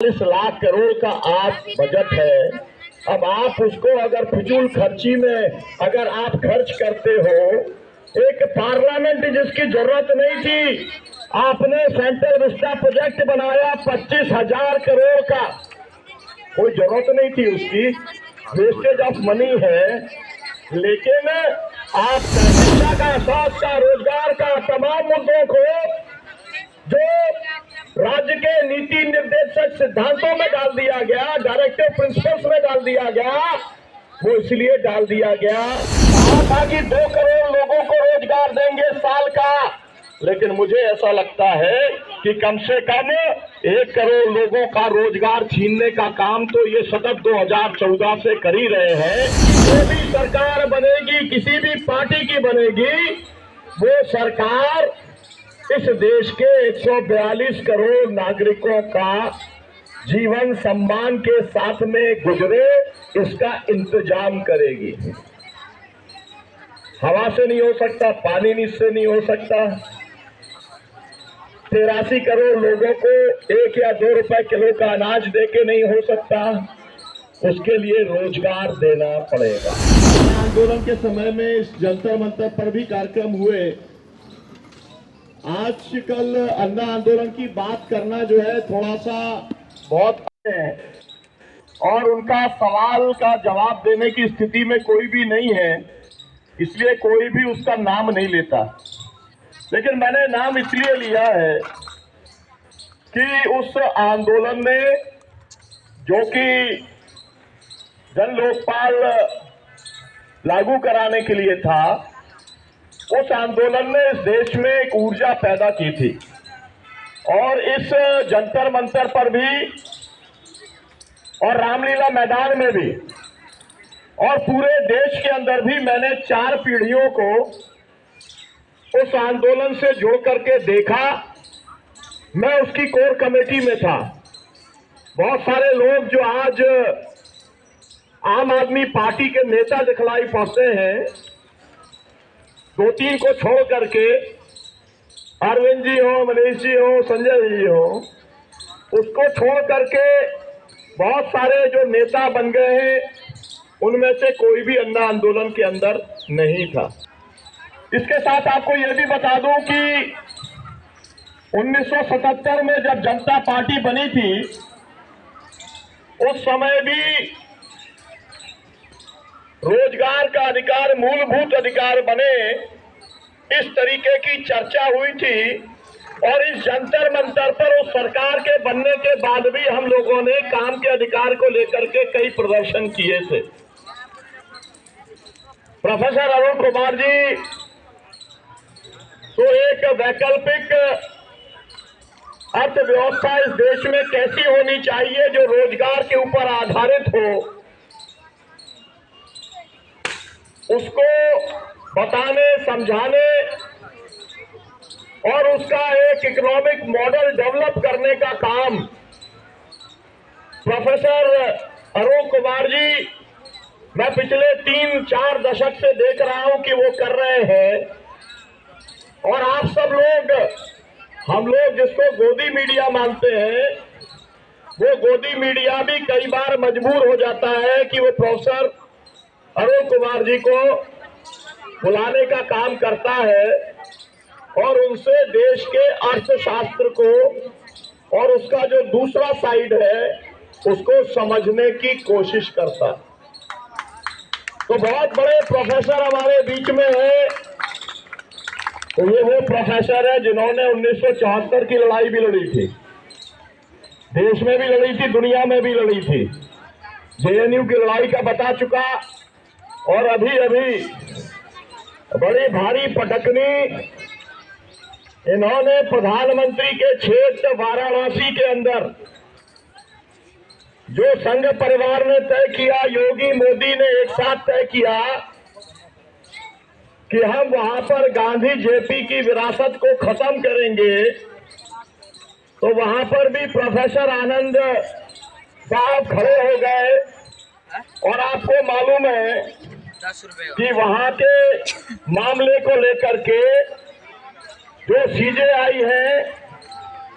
40 लाख करोड़ का आज बजट है। अब आप उसको अगर फिजूल खर्ची में अगर आप खर्च करते हो, एक पार्लियामेंट जिसकी जरूरत नहीं थी, आपने सेंट्रल विस्टा प्रोजेक्ट बनाया 25,000 करोड़ का, कोई जरूरत नहीं थी उसकी, वेस्टेज ऑफ मनी है। लेकिन आप शिक्षा का, स्वास्थ्य का, रोजगार का, तमाम मुद्दों को जो राज्य के नीति निर्देशक सिद्धांतों में डाल दिया गया, डायरेक्टिव प्रिंसिपल्स में डाल दिया गया, वो इसलिए डाल दिया गया था कि 2 करोड़ लोगों को रोजगार देंगे साल का। लेकिन मुझे ऐसा लगता है कि कम से कम 1 करोड़ लोगों का रोजगार छीनने का काम तो ये सतत 2014 से कर ही रहे हैं। जो भी सरकार बनेगी, किसी भी पार्टी की बनेगी, वो सरकार इस देश के 142 करोड़ नागरिकों का जीवन सम्मान के साथ में गुजरे, इसका इंतजाम करेगी। हवा से नहीं हो सकता, पानी से नहीं हो सकता। 83 करोड़ लोगों को 1 या 2 रुपए किलो का अनाज देके नहीं हो सकता, उसके लिए रोजगार देना पड़ेगा। आंदोलन के समय में इस जंतर मंतर पर भी कार्यक्रम हुए। आजकल अन्ना आंदोलन की बात करना जो है थोड़ा सा बहुत है, और उनका सवाल का जवाब देने की स्थिति में कोई भी नहीं है, इसलिए कोई भी उसका नाम नहीं लेता। लेकिन मैंने नाम इसलिए लिया है कि उस आंदोलन में, जो कि जन लोकपाल लागू कराने के लिए था, उस आंदोलन ने इस देश में एक ऊर्जा पैदा की थी। और इस जंतर मंतर पर भी और रामलीला मैदान में भी और पूरे देश के अंदर भी मैंने 4 पीढ़ियों को उस आंदोलन से जोड़ करके देखा। मैं उसकी कोर कमेटी में था। बहुत सारे लोग जो आज आम आदमी पार्टी के नेता दिखलाई पड़ते हैं, 2-3 को छोड़ करके, अरविंद जी हो, मनीष जी हो, संजय जी हो, उसको छोड़ करके बहुत सारे जो नेता बन गए हैं, उनमें से कोई भी अन्ना आंदोलन के अंदर नहीं था। इसके साथ आपको यह भी बता दूं कि 1977 में जब जनता पार्टी बनी थी, उस समय भी रोजगार का अधिकार मूलभूत अधिकार बने, इस तरीके की चर्चा हुई थी। और इस जंतर मंतर पर उस सरकार के बनने के बाद भी हम लोगों ने काम के अधिकार को लेकर के कई प्रदर्शन किए थे। प्रोफेसर अरुण कुमार जी तो एक वैकल्पिक अर्थव्यवस्था इस देश में कैसी होनी चाहिए जो रोजगार के ऊपर आधारित हो, उसको बताने, समझाने और उसका एक इकोनॉमिक मॉडल डेवलप करने का काम प्रोफेसर अरुण कुमार जी, मैं पिछले 3-4 दशक से देख रहा हूं कि वो कर रहे हैं। और आप सब लोग, हम लोग जिसको गोदी मीडिया मानते हैं, वो गोदी मीडिया भी कई बार मजबूर हो जाता है कि वो प्रोफेसर अरुण कुमार जी को बुलाने का काम करता है और उनसे देश के अर्थशास्त्र को और उसका जो दूसरा साइड है उसको समझने की कोशिश करता है। तो बहुत बड़े प्रोफेसर हमारे बीच में है। तो ये वो प्रोफेसर है जिन्होंने 1974 की लड़ाई भी लड़ी थी, देश में भी लड़ी थी, दुनिया में भी लड़ी थी। जेएनयू की लड़ाई का बता चुका। और अभी अभी बड़ी भारी पटकनी इन्होंने प्रधानमंत्री के क्षेत्र वाराणसी के अंदर जो संघ परिवार ने तय किया, योगी मोदी ने एक साथ तय किया कि हम वहां पर गांधी जेपी की विरासत को खत्म करेंगे। तो वहां पर भी प्रोफेसर आनंद साहब खड़े हो गए। और आपको मालूम है कि वहां के मामले को लेकर के जो सीजेआई है,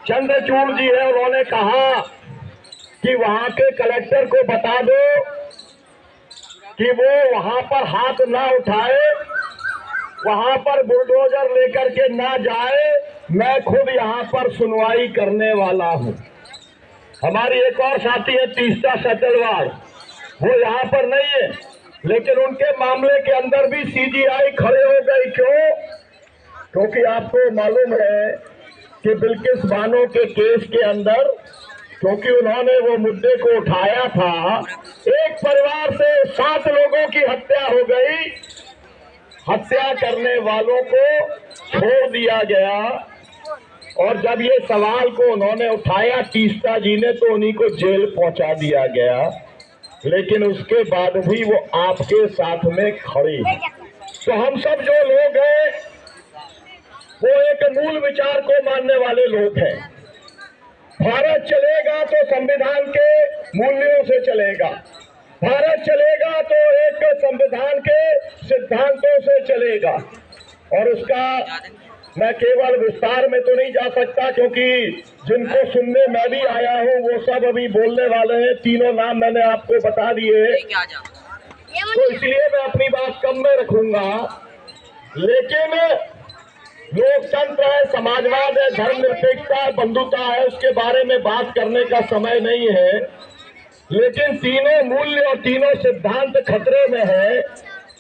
चंद्रचूड़ जी है, उन्होंने कहा कि वहां के कलेक्टर को बता दो कि वो वहां पर हाथ ना उठाए, वहां पर बुलडोजर लेकर के ना जाए। मैं खुद यहां पर सुनवाई करने वाला हूं। हमारी एक और साथी है तीस्ता सचलवाड़, वो यहाँ पर नहीं है, लेकिन उनके मामले के अंदर भी सीजीआई खड़े हो गई। क्यों? क्योंकि आपको मालूम है कि बिल्किस बानो के केस के अंदर, क्योंकि उन्होंने वो मुद्दे को उठाया था, एक परिवार से 7 लोगों की हत्या हो गई। हत्या करने वालों को छोड़ दिया गया, और जब ये सवाल को उन्होंने उठाया तीस्ता जी ने, तो उन्हीं को जेल पहुंचा दिया गया। लेकिन उसके बाद भी वो आपके साथ में खड़ी है। तो हम सब जो लोग हैं वो एक मूल विचार को मानने वाले लोग हैं। भारत चलेगा तो संविधान के मूल्यों से चलेगा, भारत चलेगा तो एक संविधान के सिद्धांतों से चलेगा। और उसका मैं केवल विस्तार में तो नहीं जा सकता, क्योंकि जिनको सुनने मैं भी आया हूँ वो सब अभी बोलने वाले हैं। तीनों नाम मैंने आपको बता दिए, तो इसलिए मैं अपनी बात कम में रखूंगा। लेकिन लोकतंत्र है, समाजवाद है, धर्मनिरपेक्षता, बंधुता है, उसके बारे में बात करने का समय नहीं है। लेकिन तीनों मूल्य और तीनों सिद्धांत खतरे में है।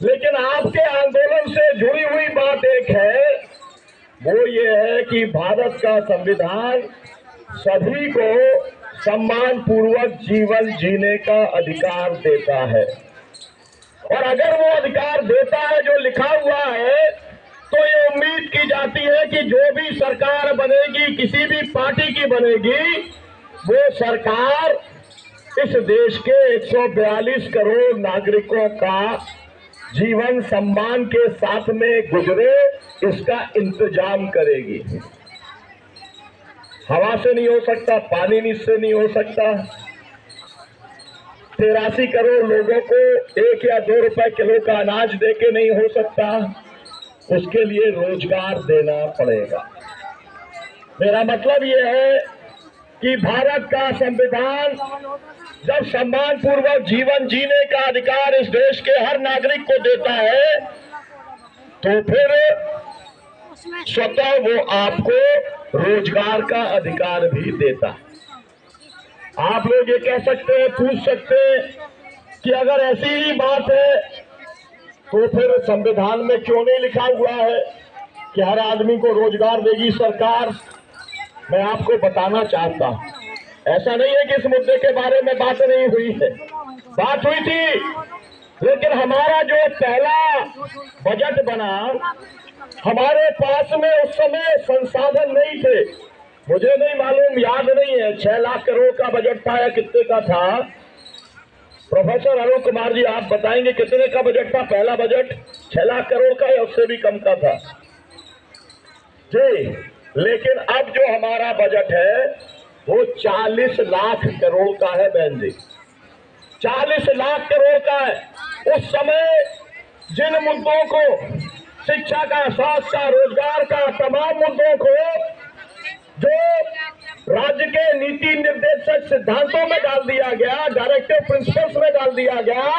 लेकिन आपके आंदोलन से जुड़ी हुई बात एक है, वो ये है कि भारत का संविधान सभी को सम्मान पूर्वक जीवन जीने का अधिकार देता है। और अगर वो अधिकार देता है जो लिखा हुआ है, तो ये उम्मीद की जाती है कि जो भी सरकार बनेगी, किसी भी पार्टी की बनेगी, वो सरकार इस देश के 142 करोड़ नागरिकों का जीवन सम्मान के साथ में गुजरे, इसका इंतजाम करेगी। हवा से नहीं हो सकता, पानी से नहीं हो सकता। 83 करोड़ लोगों को 1 या 2 रुपए किलो का अनाज देके नहीं हो सकता, उसके लिए रोजगार देना पड़ेगा। मेरा मतलब यह है कि भारत का संविधान जब सम्मान पूर्वक जीवन जीने का अधिकार इस देश के हर नागरिक को देता है, तो फिर स्वतः वो आपको रोजगार का अधिकार भी देता है। आप लोग ये कह सकते हैं, पूछ सकते हैं कि अगर ऐसी ही बात है तो फिर संविधान में क्यों नहीं लिखा हुआ है कि हर आदमी को रोजगार देगी सरकार। मैं आपको बताना चाहता हूं, ऐसा नहीं है कि इस मुद्दे के बारे में बात नहीं हुई है, बात हुई थी। लेकिन हमारा जो पहला बजट बना, हमारे पास में उस समय संसाधन नहीं थे। मुझे नहीं मालूम, याद नहीं है 6 लाख करोड़ का बजट था या कितने का था। प्रोफेसर अरुण कुमार जी आप बताएंगे कितने का बजट था पहला बजट? 6 लाख करोड़ का या उससे भी कम का था जी। लेकिन अब जो हमारा बजट है वो 40 लाख करोड़ का है बहन जी, 40 लाख करोड़ का है। उस समय जिन मुद्दों को, शिक्षा का, स्वास्थ्य का, रोजगार का, तमाम मुद्दों को जो राज्य के नीति निर्देशक सिद्धांतों में डाल दिया गया, डायरेक्टिव प्रिंसिपल्स में डाल दिया गया,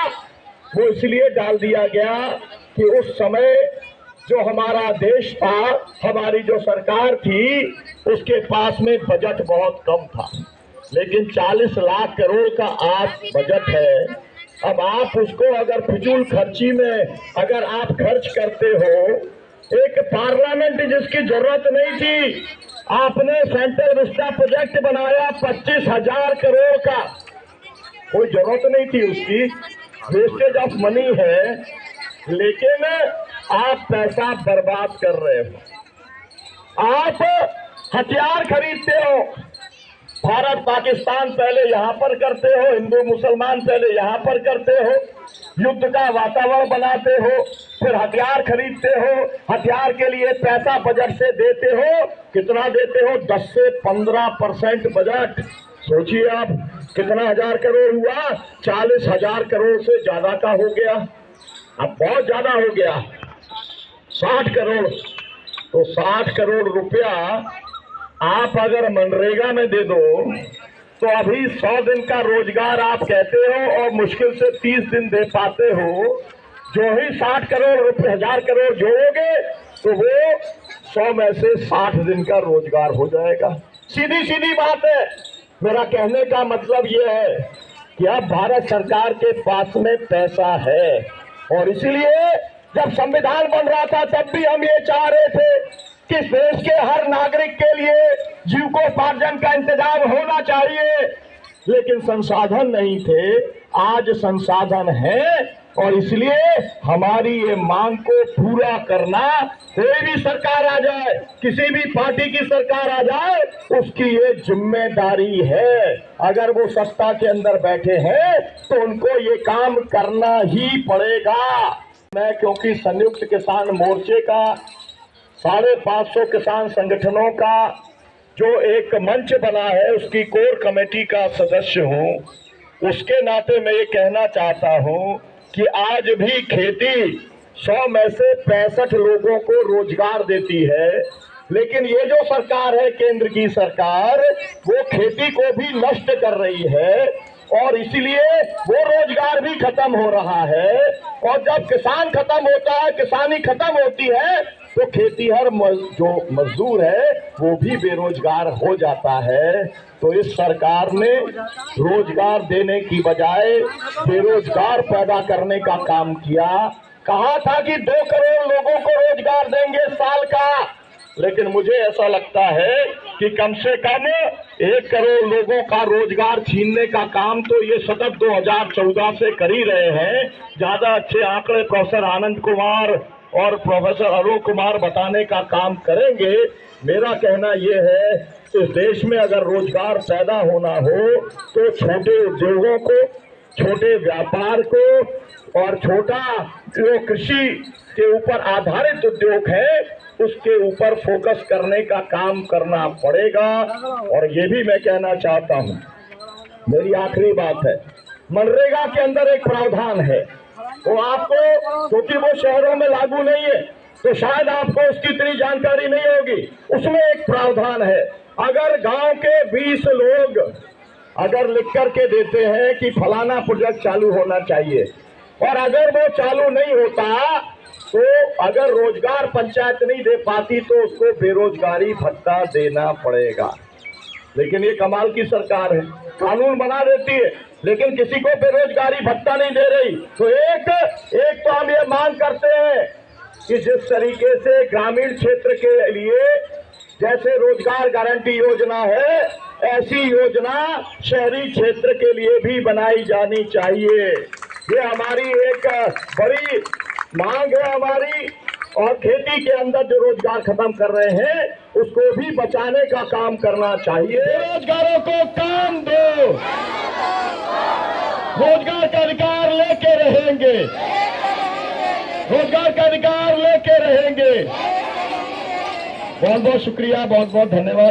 वो इसलिए डाल दिया गया कि उस समय जो हमारा देश था, हमारी जो सरकार थी, उसके पास में बजट बहुत कम था। लेकिन 40 लाख करोड़ का आज बजट है। अब आप उसको अगर फिजूल खर्ची में अगर आप खर्च करते हो, एक पार्लियामेंट जिसकी जरूरत नहीं थी, आपने सेंट्रल विस्टा प्रोजेक्ट बनाया 25,000 करोड़ का, कोई जरूरत नहीं थी उसकी, वेस्टेज ऑफ मनी है। लेकिन आप पैसा बर्बाद कर रहे हो। आप हथियार खरीदते हो, भारत पाकिस्तान पहले यहाँ पर करते हो, हिंदू मुसलमान पहले यहाँ पर करते हो, युद्ध का वातावरण बनाते हो, फिर हथियार खरीदते हो, हथियार के लिए पैसा बजट से देते हो। कितना देते हो? 10 से 15% बजट। सोचिए आप कितना हजार करोड़ हुआ? 40,000 करोड़ से ज्यादा का हो गया। अब बहुत ज्यादा हो गया, 60 करोड़। तो 60 करोड़ रुपया आप अगर मनरेगा में दे दो तो अभी 100 दिन का रोजगार आप कहते हो और मुश्किल से 30 दिन दे पाते हो। जो ही 60 करोड़ 1000 करोड़ जोड़ोगे तो वो 100 में से 60 दिन का रोजगार हो जाएगा। सीधी सीधी बात है। मेरा कहने का मतलब ये है कि अब भारत सरकार के पास में पैसा है और इसलिए जब संविधान बन रहा था तब भी हम ये चाह रहे थे कि देश के हर नागरिक के लिए जीविकोपार्जन का इंतजाम होना चाहिए, लेकिन संसाधन नहीं थे। आज संसाधन है और इसलिए हमारी ये मांग को पूरा करना, कोई भी सरकार आ जाए, किसी भी पार्टी की सरकार आ जाए, उसकी ये जिम्मेदारी है। अगर वो सत्ता के अंदर बैठे हैं तो उनको ये काम करना ही पड़ेगा। मैं क्योंकि संयुक्त किसान मोर्चे का 550 किसान संगठनों का जो एक मंच बना है उसकी कोर कमेटी का सदस्य हूं, उसके नाते मैं ये कहना चाहता हूं कि आज भी खेती 100 में से 65 लोगों को रोजगार देती है, लेकिन ये जो सरकार है केंद्र की सरकार, वो खेती को भी नष्ट कर रही है और इसीलिए वो रोजगार भी खत्म हो रहा है। और जब किसान खत्म होता है, किसानी खत्म होती है, तो खेतीहर जो मजदूर है वो भी बेरोजगार हो जाता है। तो इस सरकार ने रोजगार देने की बजाय बेरोजगार पैदा करने का काम किया। कहा था कि 2 करोड़ लोगों को रोजगार देंगे साल का, लेकिन मुझे ऐसा लगता है कि कम से कम 1 करोड़ लोगों का रोजगार छीनने का काम तो ये सतत 2014 से कर ही रहे हैं। ज्यादा अच्छे आंकड़े प्रोफेसर आनंद कुमार और प्रोफेसर अरुण कुमार बताने का काम करेंगे। मेरा कहना यह है इस देश में अगर रोजगार पैदा होना हो तो छोटे उद्योगों को, छोटे व्यापार को और छोटा जो कृषि के ऊपर आधारित उद्योग है उसके ऊपर फोकस करने का काम करना पड़ेगा। और ये भी मैं कहना चाहता हूँ, मेरी आखिरी बात है, मनरेगा के अंदर एक प्रावधान है, तो आपको, क्योंकि वो शहरों में लागू नहीं है तो शायद आपको उसकी इतनी जानकारी नहीं होगी। उसमें एक प्रावधान है, अगर गांव के 20 लोग अगर लिख करके देते हैं कि फलाना प्रोजेक्ट चालू होना चाहिए और अगर वो चालू नहीं होता तो अगर रोजगार पंचायत नहीं दे पाती तो उसको बेरोजगारी भत्ता देना पड़ेगा। लेकिन ये कमाल की सरकार है, कानून बना देती है लेकिन किसी को बेरोजगारी भत्ता नहीं दे रही। तो एक तो हम ये मांग करते हैं कि जिस तरीके से ग्रामीण क्षेत्र के लिए जैसे रोजगार गारंटी योजना है, ऐसी योजना शहरी क्षेत्र के लिए भी बनाई जानी चाहिए। ये हमारी एक बड़ी मांग है हमारी। और खेती के अंदर जो रोजगार खत्म कर रहे हैं उसको भी बचाने का काम करना चाहिए। बेरोजगारों को काम दो, रोजगार का अधिकार लेके रहेंगे, रोजगार का अधिकार लेके रहेंगे। बहुत बहुत शुक्रिया, बहुत बहुत धन्यवाद।